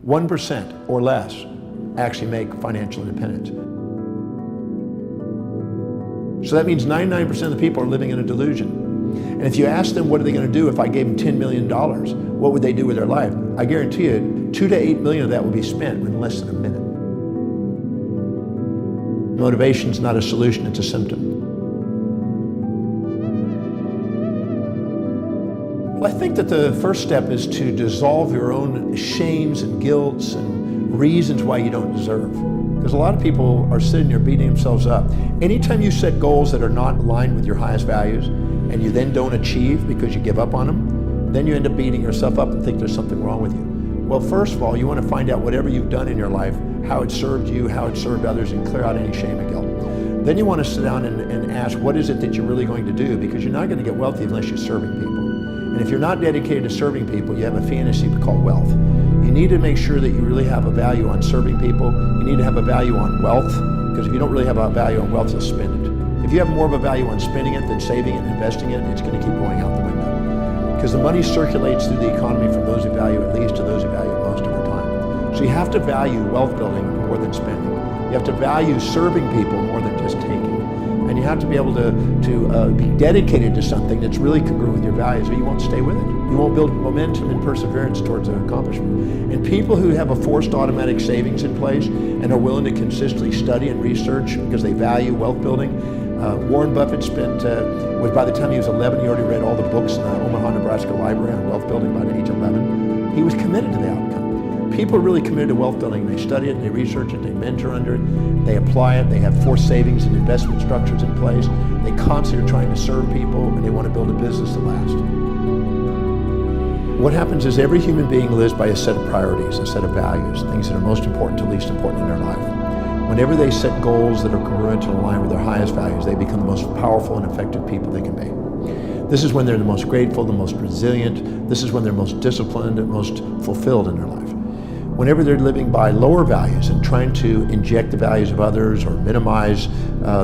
1% or less actually make financial independence. So that means 99% of the people are living in a delusion. And if you ask them what are they going to do if I gave them $10 million, what would they do with their life? I guarantee you 2 to 8 million of that will be spent in less than a minute. Motivation is not a solution, it's a symptom. Well, I think that the first step is to dissolve your own shames and guilts and reasons why you don't deserve. Because a lot of people are sitting there beating themselves up. Anytime you set goals that are not aligned with your highest values and you then don't achieve because you give up on them, then you end up beating yourself up and think there's something wrong with you. Well, first of all, you want to find out whatever you've done in your life, how it served you, how it served others, and clear out any shame and guilt. Then you want to sit down and ask, what is it that you're really going to do? Because you're not going to get wealthy unless you're serving people. And if you're not dedicated to serving people, you have a fantasy called wealth. You need to make sure that you really have a value on serving people. You need to have a value on wealth, because if you don't really have a value on wealth, you'll spend it. If you have more of a value on spending it than saving it and investing it, it's going to keep going out the window. Because the money circulates through the economy from those who value it least to those who value it most over time. So you have to value wealth building more than spending. You have to value serving people more than just taking. And you have to be able to be dedicated to something that's really congruent with your values, or you won't stay with it. You won't build momentum and perseverance towards an accomplishment. And people who have a forced automatic savings in place and are willing to consistently study and research because they value wealth building. Warren Buffett by the time he was 11, he already read all the books in the Omaha, Nebraska library on wealth building by age 11. He was committed to the outcome. People are really committed to wealth building. They study it, they research it, they mentor under it, they apply it, they have forced savings and investment structures in place. They constantly are trying to serve people, and they want to build a business that lasts. What happens is every human being lives by a set of priorities, a set of values, things that are most important to least important in their life. Whenever they set goals that are congruent and aligned with their highest values, they become the most powerful and effective people they can be. This is when they're the most grateful, the most resilient. This is when they're most disciplined and most fulfilled in their life. Whenever they're living by lower values and trying to inject the values of others or minimize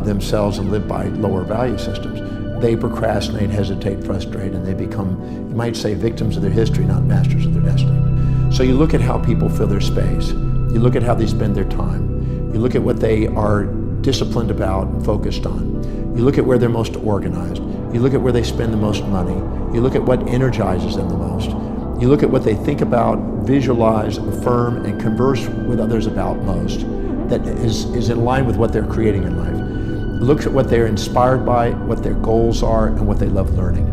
themselves and live by lower value systems, they procrastinate, hesitate, frustrate, and they become, you might say, victims of their history, not masters of their destiny. So you look at how people fill their space. You look at how they spend their time. You look at what they are disciplined about and focused on. You look at where they're most organized. You look at where they spend the most money. You look at what energizes them the most. You look at what they think about, visualize, affirm, and converse with others about most that is in line with what they're creating in life. Look at what they're inspired by, what their goals are, and what they love learning.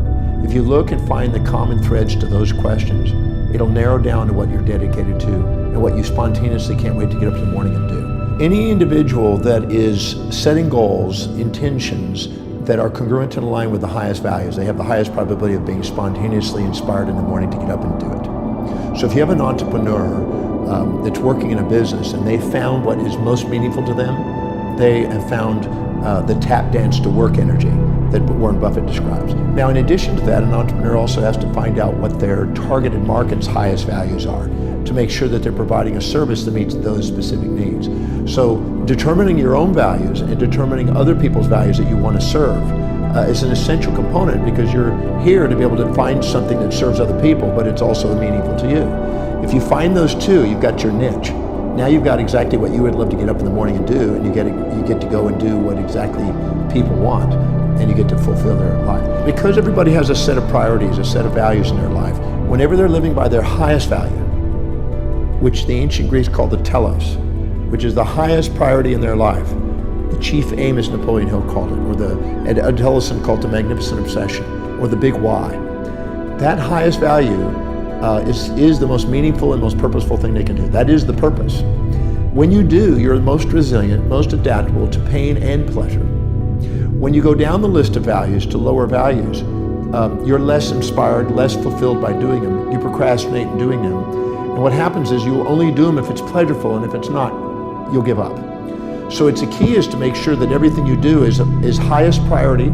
If you look and find the common threads to those questions, it'll narrow down to what you're dedicated to and what you spontaneously can't wait to get up in the morning and do. Any individual that is setting goals, intentions, that are congruent and aligned with the highest values, they have the highest probability of being spontaneously inspired in the morning to get up and do it. So if you have an entrepreneur that's working in a business and they found what is most meaningful to them, they have found the tap dance to work energy that Warren Buffett describes. Now, in addition to that, an entrepreneur also has to find out what their targeted market's highest values are to make sure that they're providing a service that meets those specific needs. So determining your own values and determining other people's values that you want to serve is an essential component, because you're here to be able to find something that serves other people, but it's also meaningful to you. If you find those two, you've got your niche. Now you've got exactly what you would love to get up in the morning and do, and you get to go and do what exactly people want, and you get to fulfill their life. Because everybody has a set of priorities, a set of values in their life, whenever they're living by their highest value, which the ancient Greeks called the telos, which is the highest priority in their life. The chief aim, as Napoleon Hill called it, or Ed Ellison called it the magnificent obsession, or the big why. That highest value is the most meaningful and most purposeful thing they can do. That is the purpose. When you do, you're most resilient, most adaptable to pain and pleasure. When you go down the list of values to lower values, you're less inspired, less fulfilled by doing them. You procrastinate in doing them. And what happens is you'll only do them if it's pleasurable, and if it's not, you'll give up. So the key is to make sure that everything you do is highest priority,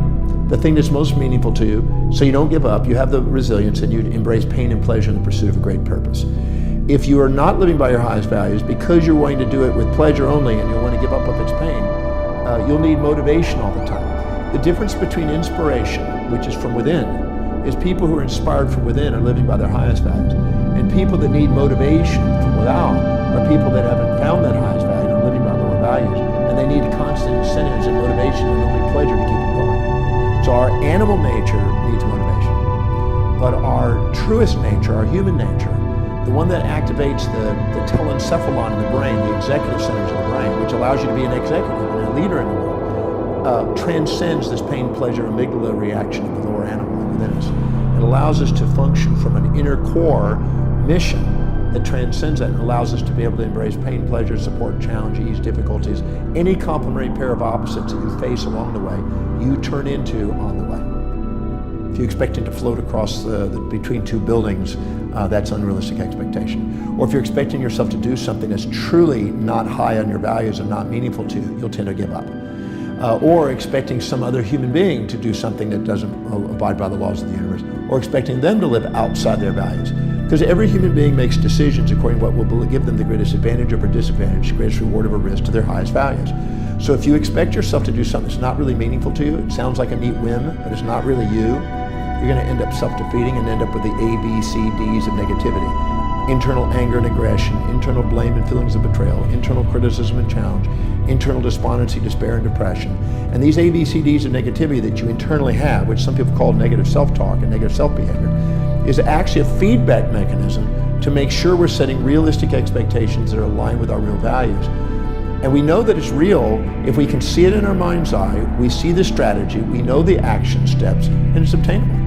the thing that's most meaningful to you, so you don't give up, you have the resilience, and you embrace pain and pleasure in the pursuit of a great purpose. If you are not living by your highest values, because you're wanting to do it with pleasure only and you want to give up if it's pain, you'll need motivation all the time. The difference between inspiration, which is from within, is people who are inspired from within are living by their highest values. And people that need motivation from without people that haven't found that highest value are living by lower values, and they need constant incentives and motivation and only pleasure to keep them going. So our animal nature needs motivation, but our truest nature, our human nature, the one that activates the telencephalon in the brain, the executive centers of the brain, which allows you to be an executive and a leader in the world, transcends this pain, pleasure, amygdala reaction of the lower animal within us. It allows us to function from an inner core mission that transcends that and allows us to be able to embrace pain, pleasure, support, challenge, ease, difficulties. Any complementary pair of opposites that you face along the way, you turn into on the way. If you're expecting to float across between two buildings, that's unrealistic expectation. Or if you're expecting yourself to do something that's truly not high on your values and not meaningful to you, you'll tend to give up. Or expecting some other human being to do something that doesn't abide by the laws of the universe, or expecting them to live outside their values. Because every human being makes decisions according to what will give them the greatest advantage over disadvantage, the greatest reward over risk to their highest values. So if you expect yourself to do something that's not really meaningful to you, it sounds like a neat whim, but it's not really you, you're going to end up self-defeating and end up with the A, B, C, Ds of negativity. Internal anger and aggression, internal blame and feelings of betrayal, internal criticism and challenge, internal despondency, despair, and depression. And these ABCDs of negativity that you internally have, which some people call negative self-talk and negative self-behavior, is actually a feedback mechanism to make sure we're setting realistic expectations that are aligned with our real values. And we know that it's real if we can see it in our mind's eye, we see the strategy, we know the action steps, and it's obtainable.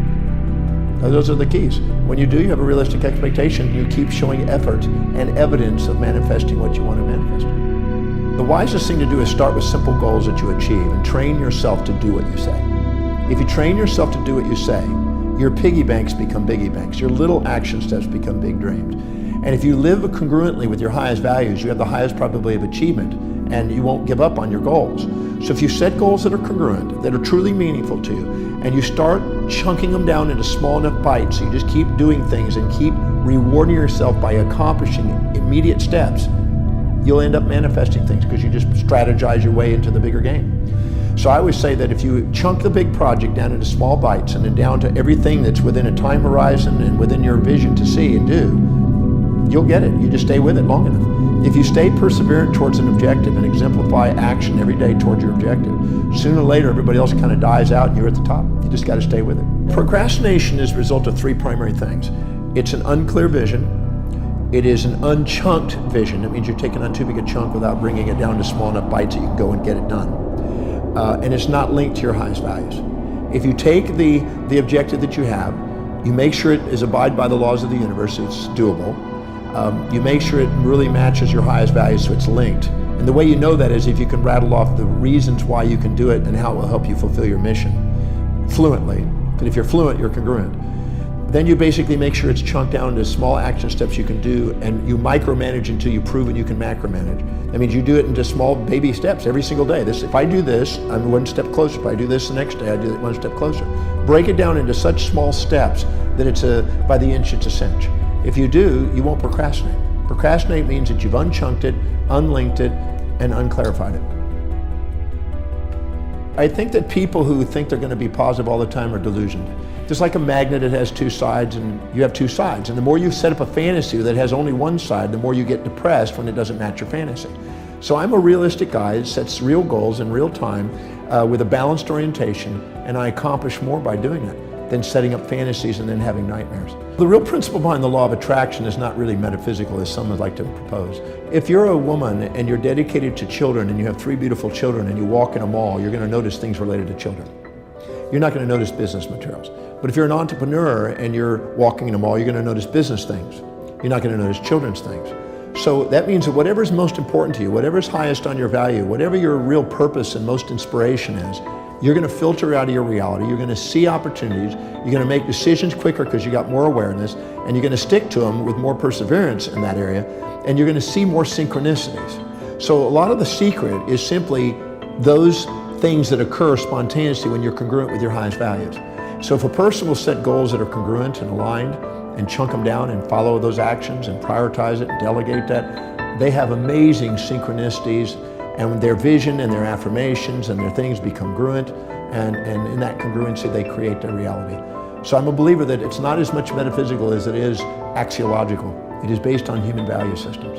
Now, those are the keys. When you do, you have a realistic expectation, you keep showing effort and evidence of manifesting what you want to manifest. The wisest thing to do is start with simple goals that you achieve and train yourself to do what you say. If you train yourself to do what you say, your piggy banks become biggie banks. Your little action steps become big dreams. And if you live congruently with your highest values, you have the highest probability of achievement, and you won't give up on your goals. So if you set goals that are congruent, that are truly meaningful to you, and you start chunking them down into small enough bites, so you just keep doing things and keep rewarding yourself by accomplishing immediate steps, you'll end up manifesting things because you just strategize your way into the bigger game. So I always say that if you chunk the big project down into small bites and then down to everything that's within a time horizon and within your vision to see and do, you'll get it. You just stay with it long enough. If you stay perseverant towards an objective and exemplify action every day towards your objective, sooner or later everybody else kind of dies out and you're at the top. You just got to stay with it. Procrastination is a result of three primary things. It's an unclear vision. It is an unchunked vision. It means you're taking on too big a chunk without bringing it down to small enough bites that you can go and get it done. And it's not linked to your highest values. If you take the objective that you have, you make sure it is abide by the laws of the universe, it's doable. You make sure it really matches your highest values so it's linked. And the way you know that is if you can rattle off the reasons why you can do it and how it will help you fulfill your mission fluently. But if you're fluent, you're congruent. Then you basically make sure it's chunked down into small action steps you can do, and you micromanage until you've proven you can macromanage. That means you do it into small baby steps every single day. If I do this, I'm one step closer. If I do this the next day, I do it one step closer. Break it down into such small steps that it's by the inch, it's a cinch. If you do, you won't procrastinate. Procrastinate means that you've unchunked it, unlinked it, and unclarified it. I think that people who think they're going to be positive all the time are delusioned. Just like a magnet, it has two sides, and you have two sides. And the more you set up a fantasy that has only one side, the more you get depressed when it doesn't match your fantasy. So I'm a realistic guy that sets real goals in real time with a balanced orientation, and I accomplish more by doing it than setting up fantasies and then having nightmares. The real principle behind the law of attraction is not really metaphysical, as some would like to propose. If you're a woman and you're dedicated to children and you have 3 beautiful children and you walk in a mall, you're going to notice things related to children. You're not going to notice business materials. But if you're an entrepreneur and you're walking in a mall, you're going to notice business things. You're not going to notice children's things. So that means that whatever is most important to you, whatever is highest on your value, whatever your real purpose and most inspiration is, you're going to filter out of your reality. You're going to see opportunities. You're going to make decisions quicker because you got more awareness, and you're going to stick to them with more perseverance in that area, and you're going to see more synchronicities. So a lot of the secret is simply those things that occur spontaneously when you're congruent with your highest values. So if a person will set goals that are congruent and aligned and chunk them down and follow those actions and prioritize it and delegate that, they have amazing synchronicities, and their vision and their affirmations and their things become congruent, and in that congruency they create their reality. So I'm a believer that it's not as much metaphysical as it is axiological. It is based on human value systems.